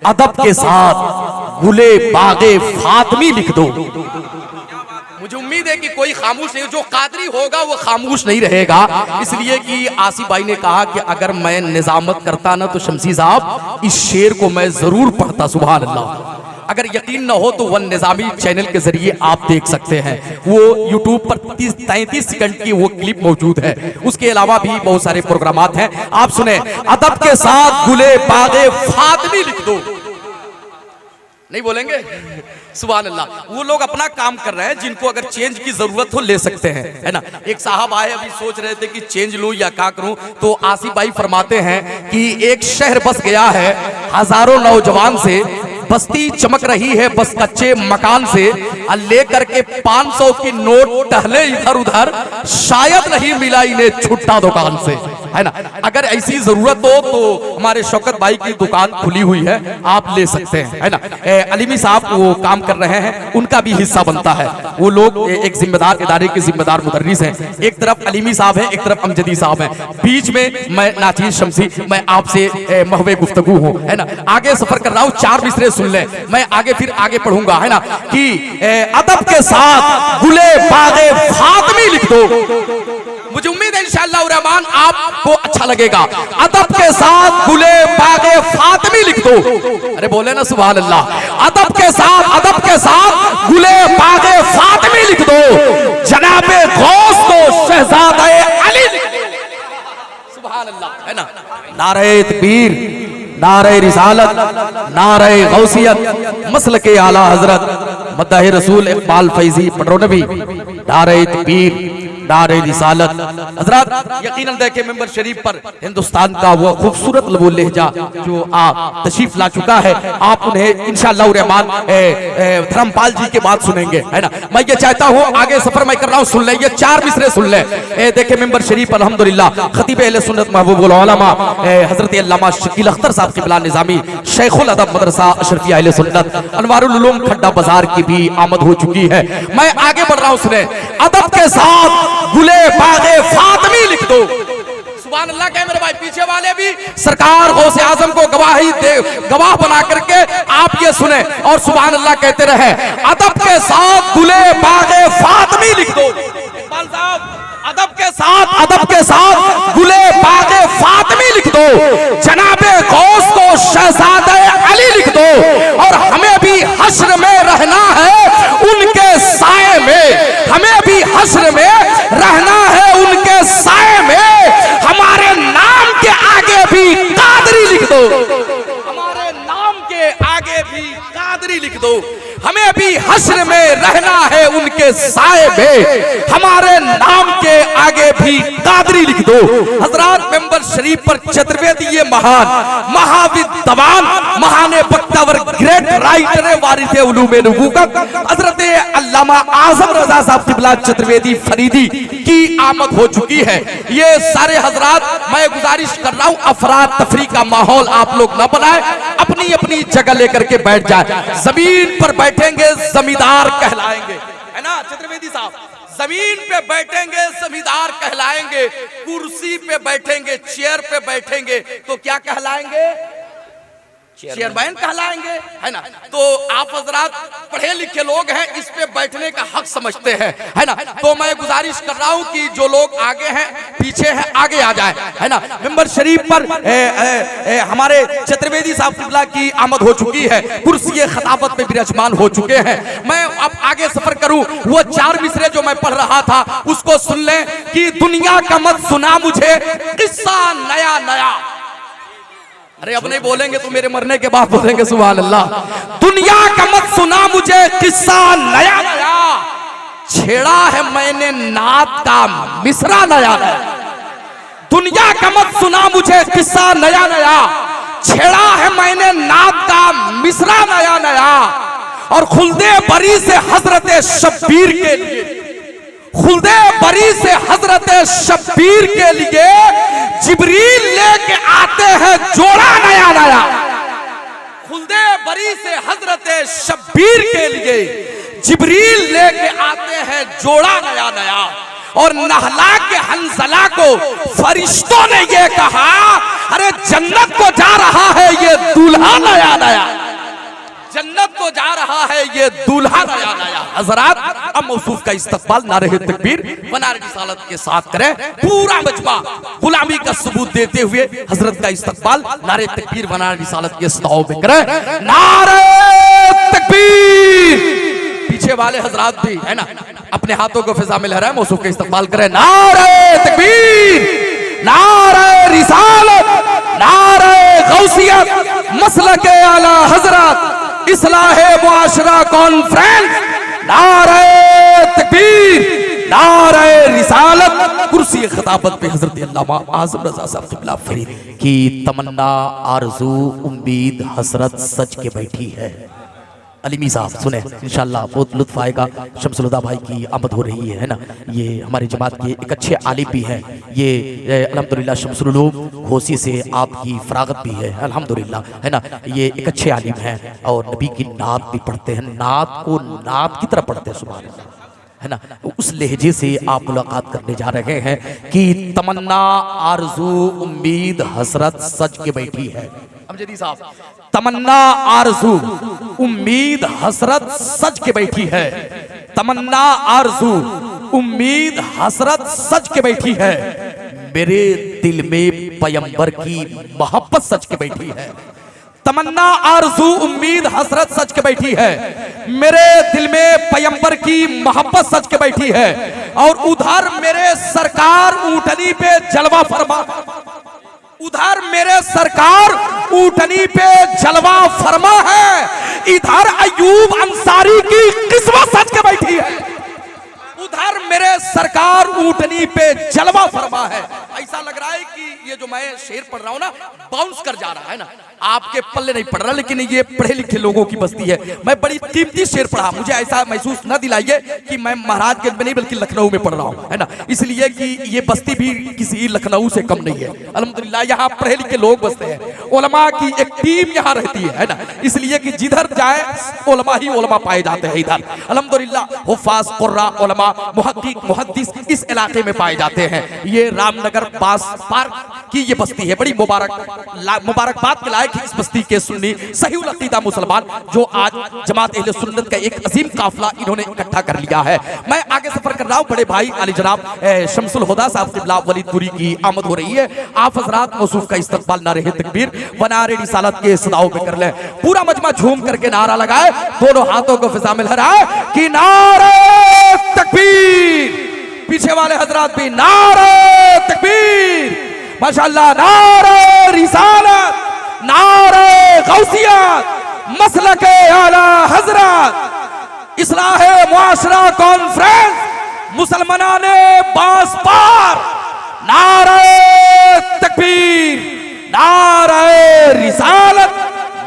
अदब के साथ गुले बागे फातमी लिख दो। मुझे उम्मीद है कि कोई खामोश नहीं, जो कादरी होगा वो खामोश नहीं रहेगा। इसलिए कि आसिफ भाई ने कहा कि अगर मैं निजामत करता ना तो शमसी साहब इस शेर को मैं जरूर पढ़ता। सुभान अल्लाह। अगर यकीन न हो तो वन निजामी चैनल के जरिए आप देख सकते हैं, वो यूट्यूब पर 33 सेकंड की वो क्लिप मौजूद है। उसके अलावा भी बहुत सारे प्रोग्रामात हैं, आप सुने। अदब के साथ गुले बागे फातमी लिख दो। नहीं बोलेंगे? सुभान अल्लाह। वो लोग अपना काम कर रहे हैं, जिनको अगर चेंज की जरूरत हो ले सकते हैं, है ना। एक साहब आए, अभी सोच रहे थे कि चेंज लूं या क्या करूं, तो आसिफ भाई फरमाते हैं कि एक शहर बस गया है हजारों नौजवान से, बस्ती चमक रही है बस कच्चे मकान से, लेकर के 500 की नोट टहले इधर उधर, शायद नहीं मिला इन्हें छुट्टा दुकान से, है ना। अगर ऐसी जरूरत हो तो हमारे शौकत भाई की दुकान खुली हुई है, आप ले सकते हैं, है ना। अलीमी साहब वो काम कर रहे हैं, उनका भी हिस्सा बनता है। वो लोग एक जिम्मेदार इदारे के जिम्मेदार मुदर्रिस हैं। एक तरफ अलीमी साहब है, एक तरफ अमजदी साहब हैं, बीच में मैं नाचीज शमसी, मैं आपसे महवे गुफ्तगू हूँ, है ना। आगे सफर कर रहा हूँ, 4 मिसरे सुन ले, मैं आगे फिर आगे पढ़ूंगा, है ना। कि अदब के साथ गुले बागे फातमी लिख दो। मुझे उम्मीद है इंशाअल्लाह रहमान आपको अच्छा लगेगा। अदब के साथ गुले बागे फातमी लिख दो। अरे बोले ना सुभान अल्लाह। अदब के साथ गुले बागे फातमी लिख दो। जनाबे गौस को शहजादे अली लिख दो। सुभान अल्लाह, है ना। नारे तकबीर, नारे रिसालत, नारे गौसियत, मसलके आला हजरत मद्दाह रसूल इकबाल फैजी पटरोनवी, नारे तकबीर, नारे रिसालत। हजरत यकीनन देखे मेंबर शरीफ पर हिंदुस्तान का वो खूबसूरत वो लहजा जो आप तशरीफ ला चुका है, आप उन्हें इंशाअल्लाह रहमान धर्मपाल जी के बात सुनेंगे, है ना। मैं ये चाहता हूँ आगे सफर मैं कर रहा हूँ, सुन ले, ये 4 मिसरे सुन ले। देखे मेंबर शरीफ अल्हम्दुलिल्लाह खतीब अहले सुन्नत महबूबुल उलमा हजरत अल्लामा शकील अख्तर साहब क़िबला निज़ामी शेखुल अदब मदरसा अशरफिया अहले सुन्नत अनवारुल उलूम खड्डा बाजार की भी आमद हो चुकी है। मैं आगे बढ़ रहा हूँ, सुने। अदब के साथ गुले बागे फातमी लिख दो। सुभान अल्लाह। कह मेरे भाई पीछे वाले भी सरकार गौसे आजम को गवाह बना करके आप ये सुने और सुभान अल्लाह कहते रहे। अदब के साथ गुले बागे फातमी लिख दो। इकबाल साहब, अदब के साथ गुले बागे फातमी लिख दो। जनाबे गौस को शहजादे अली लिख दो। और हमें भी हश्र में रहना है उनके साए में, हमें भी हश्र में रहना है उनके साए में। हमारे नाम के आगे भी कादरी लिख दो। हमारे नाम के आगे भी कादरी लिख दो। हमें भी हश्र में रहना है उनके साए में, हमारे नाम के आगे भी कादरी लिख दो। हजरात मेंबर शरीफ पर चतुर्वेदी महान महाविद्वान महाने बख्तावर ग्रेट राइटर वारिस उलूम नबूवत हजरत अल्लामा आजम रजा साहब क़िबला चतुर्वेदी फरीदी की आमद हो चुकी है। ये सारे हजरात मैं गुजारिश कर रहा हूँ अफराद तफरी का माहौल आप लोग न बनाए, अपनी अपनी जगह लेकर के बैठ जाए। जमीन पर बैठेंगे जमींदार कहलाएंगे, है ना चतुर्वेदी साहब। जमीन पे बैठेंगे जमींदार कहलाएंगे, कुर्सी पे बैठेंगे चेयर पे बैठेंगे तो क्या कहलाएंगे? चेयरमैन कहलाएंगे, है ना। तो आप हजरात पढ़े लिखे लोग हैं, इस पे बैठने का हक समझते हैं, है ना। तो मैं गुजारिश कर रहा हूं कि जो लोग आगे हैं पीछे हैं आगे आ जाए, है ना। मेंबर शरीफ पर हमारे चतुर्वेदी साहब क़िबला की आमद हो चुकी है, कुर्सी खिताबत में विराजमान हो चुके हैं। मैं अब आगे सफर करूं, वो 4 मिसरे जो मैं पढ़ रहा था उसको सुन लें कि दुनिया का मत सुना मुझे किस्सा नया नया। अरे अब नहीं बोलेंगे तो मेरे मरने के बाद बोलेंगे सुभान अल्लाह। दुनिया का मत सुना मुझे किस्सा नया नया, छेड़ा है मैंने नात का मिसरा नया नया। दुनिया का मत सुना मुझे किस्सा नया नया, छेड़ा है मैंने नात का मिसरा नया नया। और खुल्दे बरी से हजरत शब्बीर के लिए, खुल्दे बरी से हजरत शब्बीर के लिए जिब्रील लेके आते हैं जोड़ा नया नया। खुल्दे बरी से हजरत शब्बीर के लिए जिब्रील लेके आते हैं जोड़ा नया नया। और नहला के हंसला को फरिश्तों ने ये कहा, अरे जन्नत को जा रहा है ये दूल्हा नया नया। जन्नत को जा रहा है ये दूल्हा नया नया। हजरात अब मौसूफ का इस्तकबाल नारे तकबीर व नारे रिसालत के साथ करें। पूरा मजमा गुलामी का सबूत देते हुए हजरत का इस्तकबाल नारे तकबीर व नारे रिसालत के सदाओं में करें। नारे तकबीर। पीछे वाले हजरात भी है ना, अपने हाथों को फिजा में लहराए, मौसूफ का इस्तकबाल करें। नारे तकबीर, नारे रिसालत, नारे गौसियत, मसलके आला हजरत, इस्लाहे मुआशरा कॉन्फ्रेंस, नारे तकबीर, नारे रिसालत। कुर्सी खिताबत पे हजरत अल्लामा आज़म रज़ा साहब क़िबला फरीद की तमन्ना, आरज़ू, उम्मीद, हसरत सच के बैठी है। अलीमी साहब सुने, इंशाल्लाह बहुत लुत्फ आएगा। शमसुल हुदा भाई की आमद हो रही है ना, ये हमारे जमात के एक अच्छे आलिम भी हैं। ये अल्हम्दुलिल्लाह शमसुल उलूम घोसी से आपकी फरागत भी है अल्हम्दुलिल्लाह, है ना। ये एक अच्छे आलिम हैं और नबी की नात भी पढ़ते हैं, नात को नात की तरह पढ़ते हैं, सुभान अल्लाह, है ना। उस लहजे से आप मुलाकात करने जा रहे हैं कि तमन्ना, आरज़ू, उम्मीद, हसरत सच के बैठी है। अमजदी साहब, तमन्ना, आरज़ू, उम्मीद, हसरत सच के बैठी है। तमन्ना, आरज़ू, उम्मीद, हसरत सच के बैठी है। मेरे दिल में पैगंबर की मोहब्बत सच के बैठी है। तमन्ना, आरज़ू, उम्मीद, हसरत सच के बैठी है। मेरे दिल में पैगंबर की मोहब्बत सच के बैठी है। और उधर मेरे सरकार ऊँटनी पे जलवा फरमा, उधर मेरे सरकार ऊँटनी पे जलवा फरमा है। इधर अयूब अंसारी की किस्मत सच के बैठी है। उधर मेरे सरकार ऊँटनी पे जलवा फरमा है। ऐसा लग रहा है कि ये जो मैं शेर पढ़ रहा हूँ ना, बाउंस कर जा रहा है ना, आपके पल्ले नहीं पड़ रहा, लेकिन ये पढ़े लिखे लोगों की बस्ती है। मैं बड़ी कीमती शेर पढ़ा, मुझे ऐसा महसूस न दिलाइए कि मैं महाराजगंज में नहीं बल्कि लखनऊ में पढ़ रहा हूँ, है ना। इसलिए कि ये बस्ती भी किसी लखनऊ से कम नहीं है अल्हम्दुलिल्लाह। यहाँ पढ़े लिखे लोग बसते हैं, उलमा की एक टीम यहाँ रहती है ना। इसलिए कि जिधर जाए उलमा ही उलमा पाए जाते हैं इधर अल्हम्दुलिल्लाह। हुफ़ाज़, कुर्रा, उलमा, मुहक्किक, मुहद्दिस इस इलाके में पाए जाते हैं। ये रामनगर पास पार्क की ये बस्ती है। बड़ी मुबारकबाद के लायक इस बस्ती के सुन्नी सहीउल अक़ीदा मुसलमान जो आज जमात अहले सुन्नत का एक अजीम काफिला इन्होंने इकट्ठा कर लिया है। मैं आगे सफर कर रहा हूँ, बड़े भाई अली जनाब शमसुल हुदा साहब क़िबला वलीदपुरी की आमद हो रही है। आप हज़रात मौसूफ का इस्तकबाल नारे तकबीर व नारे रिसालत के सदाओं पे कर लें। पूरा मजमा झूम करके नारा लगाए, दोनों हाथों को फिजा में लहराए कि नारे तकबीर। पीछे वाले हजरात भी नारे तकबीर, माशाअल्लाह, नारे रिसालत, नारे गौसियत, मसलके आला हजरत, इस्लाहे मुआशरा कॉन्फ्रेंस, मुसलमानाने बास पार, नारे तकबीर, नारे रिसालत।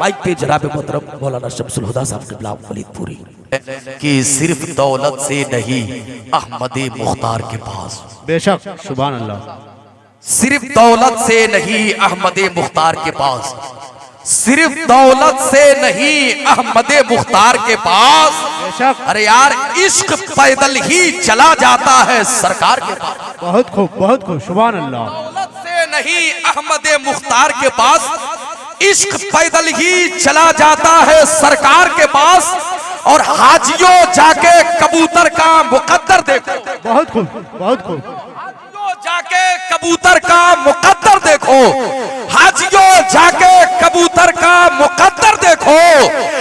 माइक पे जनाब मोहतरम मौलाना शमसुल हुदा साहब क़िबला वलीदपुरी कि सिर्फ दौलत से नहीं अहमद मुख्तार के पास, बेशक, सुभान अल्लाह, सिर्फ दौलत से नहीं अहमद मुख्तार के पास, सिर्फ दौलत से नहीं अहमद मुख्तार के पास। अरे यार, इश्क पैदल ही चला जाता है सरकार के पास। बहुत खूब, सुभान अल्लाह। दौलत से नहीं अहमद मुख्तार के पास, इश्क पैदल ही चला जाता है सरकार के पास। और हाजियों जाके कबूतर का मुकद्दर देखो, बहुत खूब, जाके कबूतर का मुकद्दर देखो, हाजियों जाके कबूतर का मुकद्दर देखो।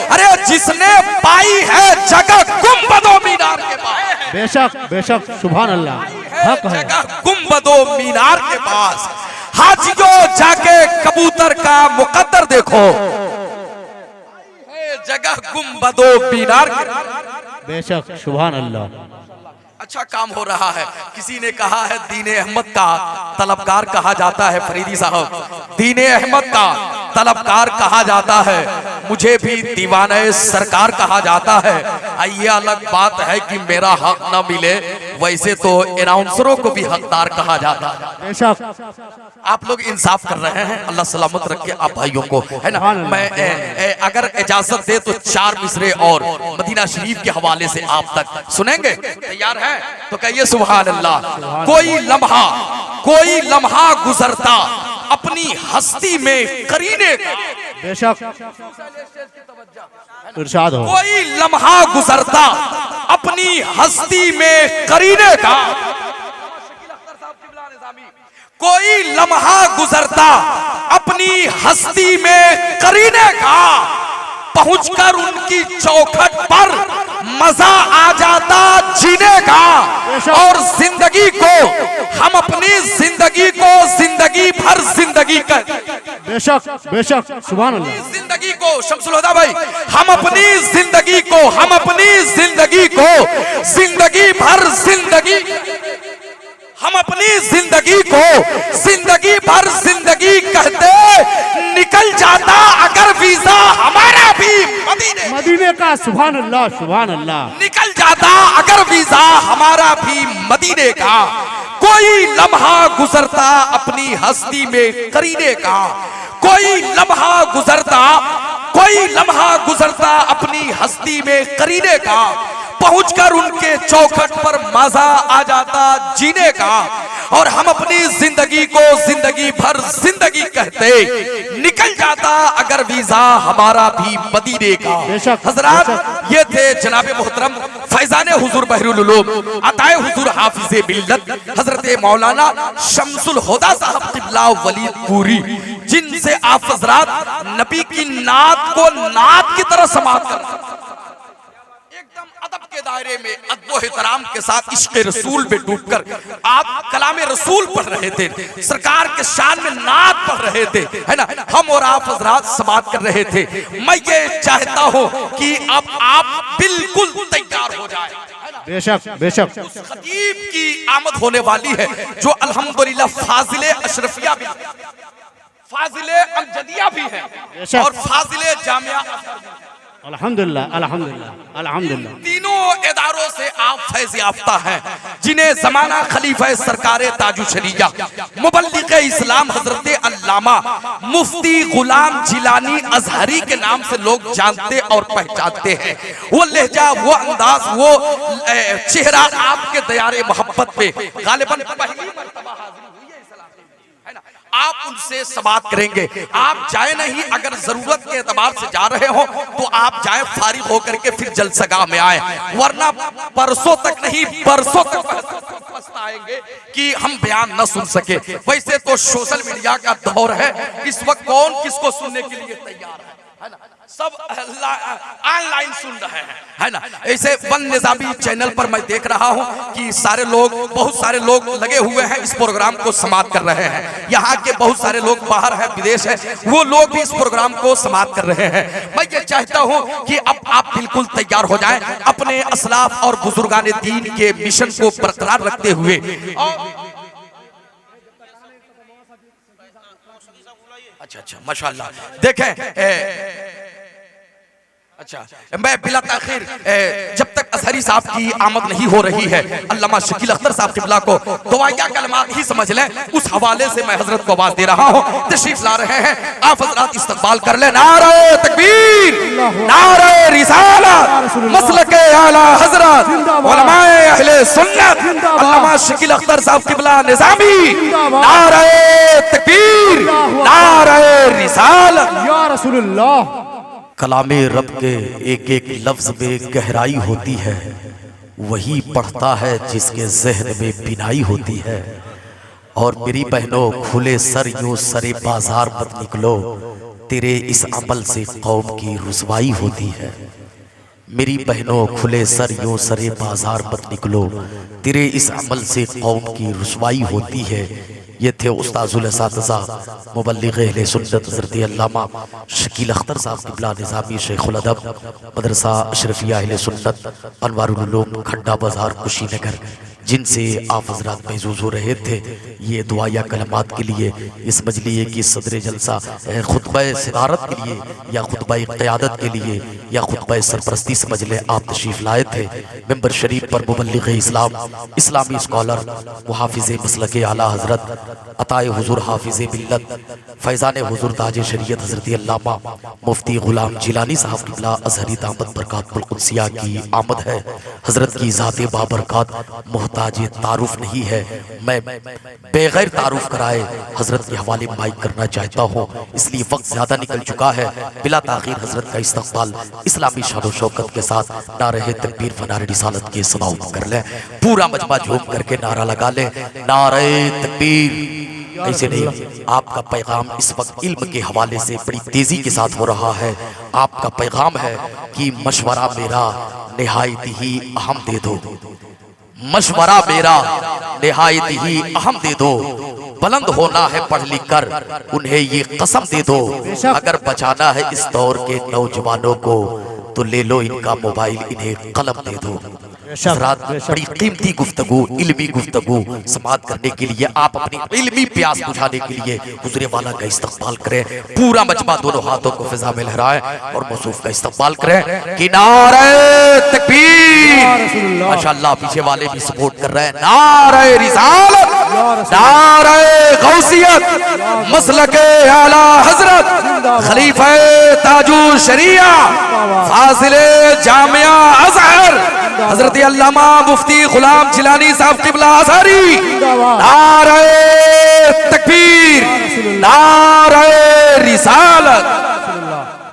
अरे जिसने पाई है जगह गुंबदो मीनार के पास, बेशक, सुभान अल्लाह, हक है, जगह गुंबदो मीनार के पास। हाजियों जाके कबूतर का मुकद्दर देखो, जगह गुंबदो मीनार के पास। बेशक, सुभान अल्लाह। अच्छा काम हो रहा है। किसी ने कहा है दीने अहमद का तलबकार कहा जाता है, फरीदी साहब दीने अहमद का तलबकार कहा जाता है, मुझे भी दीवाने सरकार कहा जाता है। ये अलग बात है कि मेरा हक न मिले, वैसे तो अनाउंसरों को भी हकदार कहा जाता है। आप लोग इंसाफ कर रहे हैं, अल्लाह सलामत रखे आप भाइयों को, है ना। मैं अगर इजाजत दे तो 4 मिसरे और मदीना शरीफ के हवाले से आप तक सुनेंगे, तैयार हैं तो कहिए सुभान अल्लाह। कोई लम्हा गुजरता अपनी हस्ती में करीने का, बेशक इरशाद हो। कोई लम्हा गुजरता अपनी हस्ती में करीने का, कोई लम्हा गुजरता अपनी हस्ती में करीने का, पहुंचकर उनकी चौखट पर मजा आ जाता जीने का। और जिंदगी को हम अपनी जिंदगी को जिंदगी भर जिंदगी कर, बेशक बेशक सुभान अल्लाह। जिंदगी को शमसुल हुदा भाई, हम अपनी जिंदगी को जिंदगी भर जिंदगी, हम अपनी जिंदगी को जिंदगी भर जिंदगी कहते निकल जाता अगर वीजा हमारा भी मदीने का। सुभान अल्लाह सुभान अल्लाह। निकल जाता अगर वीजा हमारा भी मदीने का। कोई लम्हा गुजरता अपनी हस्ती में करीने का, कोई लम्हा गुजरता अपनी हस्ती में करीने का, पहुंचकर उनके चौखट पर मजा आ जाता जीने का। और हम अपनी जिंदगी को जिंदगी भर जिंदगी कहते निकल जाता अगर वीजा हमारा भी मदीने का। हजरात, ये थे जनाब मोहतरम फैजान हुजूर बहरुल उलूम अताए हुजूर हाफिज़े मिल्लत हजरत मौलाना शमसुल हुदा साहब क़िबला वलीदपुरी, जिनसे आप हजरात नबी की नात को नात की तरह समाप्त कर, एकदम अदब के दायरे में अदब एहतराम के साथ इश्क़ रसूल में डूबकर आप कलाम रसूल पढ़ रहे थे, सरकार के शान में नात पढ़ रहे थे, है ना। हम और आप हजरात समाप्त कर रहे थे। मैं ये चाहता हूँ कि अब आप बिल्कुल तैयार हो जाए। बेशक बेशक। उस खतीब की आमद होने वाली है जो अल्हम्दुलिल्लाह फाजिले अशरफिया भी, फाजिले अमजदिया भी है और फाजिले जामिया। अल्हम्दुलिल्लाह अल्हम्दुलिल्लाह अल्हम्दुलिल्लाह। तीनों इदारों से आप फैज़ याफ्ता हैं, जिन्हें ज़माना खलीफा सरकारे ताजुशरिया मुबल्लिग इस्लाम हजरत अल्लामा मुफ्ती गुलाम जिलानी अजहरी के नाम से लोग जानते और पहचानते हैं। वो लहजा, वो अंदाज, वो चेहरा आपके दयारे मोहब्बत पे गालिबन पहली मर्तबा हाजिर हुई है इस इलाके में, है ना। आप उनसे समात करेंगे। आप जाए नहीं, अगर जरूरत के एतबार से जा रहे हो तो आप जाए, फारिग होकर के फिर जलसगाह में आए, वरना परसों तक नहीं बरसों तक पछताएंगे कि हम बयान न सुन सके। वैसे तो सोशल मीडिया का दौर है, इस वक्त कौन किसको सुनने के लिए तैयार है ना। सब ऑनलाइन सुन रहे हैं, है ना। ऐसे वन निजामी चैनल पर मैं देख रहा हूं कि बहुत सारे लोग लगे हुए हैं, इस प्रोग्राम को समाप्त कर रहे हैं। यहाँ के बहुत सारे लोग बाहर हैं, विदेश है, वो लोग भी इस प्रोग्राम को समाप्त कर रहे हैं। मैं ये चाहता हूं कि अब आप बिल्कुल तैयार हो जाएं, अपने असलाफ और बुजुर्गान दीन के मिशन को बरकरार रखते हुए। अच्छा, माशाल्लाह। देखें, अच्छा, मैं बिला ताखिर जब तक अजहरी साहब की आमद नहीं हो रही है, अल्लामा शकील अख्तर साहब क़िबला को दुआया कलमात ही समझ लें, उस हवाले से मैं हजरत को आवाज दे रहा हूँ। तशरीफ ला रहे हैं, आप हजरात इस्तकबाल कर लें। नारे तकबीर, नारे रिसालत, मसलके आला हजरत उलमाए अहले सुन्नत अल्लामा शकील अख्तर साहब क़िबला निज़ामी। नारे तकबीर, नारे रिसालत। या रसूलुल्लाह। कलामे रब के एक एक लफ्ज में गहराई होती है, वही पढ़ता है जिसके जहन में बिनाई होती है। और मेरी बहनों, खुले सर यूं सरे बाजार मत निकलो, तेरे इस अमल से कौम की रुसवाई होती है। मेरी बहनों, खुले सर यूं सरे बाजार मत निकलो, तेरे इस अमल से कौम की रुसवाई होती है। ये थे उस्ताजुल असातिज़ा मुबल्लिग़ अहले सुन्नत हज़रत अल्लामा शकील अख्तर साहब क़िबला निज़ामी शेखुल अदब मदरसा अशरफिया अहले सुन्नत अनवारुल उलूम खड्डा बाजार कुशीनगर, जिनसे आप हजरात महजूज हो रहे थे। ये दुआ या कलमात के लिए, इस मजलिए की सदर जलसा खुतबा सिदारत के लिए या खुतबा क़यादत के लिए या खुतबा सरपरस्ती समझ लें, आप तशरीफ़ लाए थे। मेंबर शरीफ पर मुबल्लिग़ इस्लाम, इस्लामी स्कॉलर, मुहाफ़िज़ मसलक आला हज़रत अताए हुजूर हाफिज मिल्लत फैज़ान हुजूर ताज शरीयत हज़रत अल्लामा मुफ्ती गुलाम जिलानी साहब क़िबला अज़हरी दामत बरकातुल क़ुद्सिया की आमद है। हज़रत की ज़ाते बाबरकात मोहताज तारुफ नहीं है। मैं बेगैर तारुफ कराए हज़रत के हवाले माइक करना चाहता हूँ, इसलिए वक्त ज़्यादा निकल चुका है। बिला ताख़ीर हज़रत का इस्तक़बाल इस्लामी शान शौकत के साथ नारे तकबीर फनारे रिसालत के समाअत कर लें। पूरा मजमा झूम करके नारा लगा ले, नारे तकबीर। ऐसे नहीं, आपका पैगाम इस वक्त इल्म के हवाले से बड़ी तेजी के साथ हो रहा है। आपका पैगाम है कि मशवरा मेरा निहायत ही अहम दे दो, मशवरा मेरा निहायत ही अहम दे दो। बुलंद होना है पढ़ लिख कर उन्हें ये कसम दे दो, अगर बचाना है इस दौर के नौजवानों को तो ले लो इनका मोबाइल, इन्हें कलम दे दो। हज़रात, बड़ी कीमती गुफ्तगू, इल्मी गुफ्तगू समाअत करने के लिए, आप अपनी इल्मी प्यास बुझाने के लिए हुज़ूर वाला का इस्तक़बाल करें। पूरा मजमा दोनों हाथों को फिजा में लहराएं और मौसूफ का इस्तक़बाल करें कि नारे तकबीर। माशाअल्लाह पीछे वाले भी सपोर्ट कर रहे हैं। नारे रिसालत, नारे गौसियत, मसलके आला हज़रत खलीफा ताजुल शरिया फाज़िले जामिया अज़हर हज़रत अल्लामा मुफ्ती गुलाम जिलानी साहब क़िबला अज़हरी। नारे तकबीर, नारे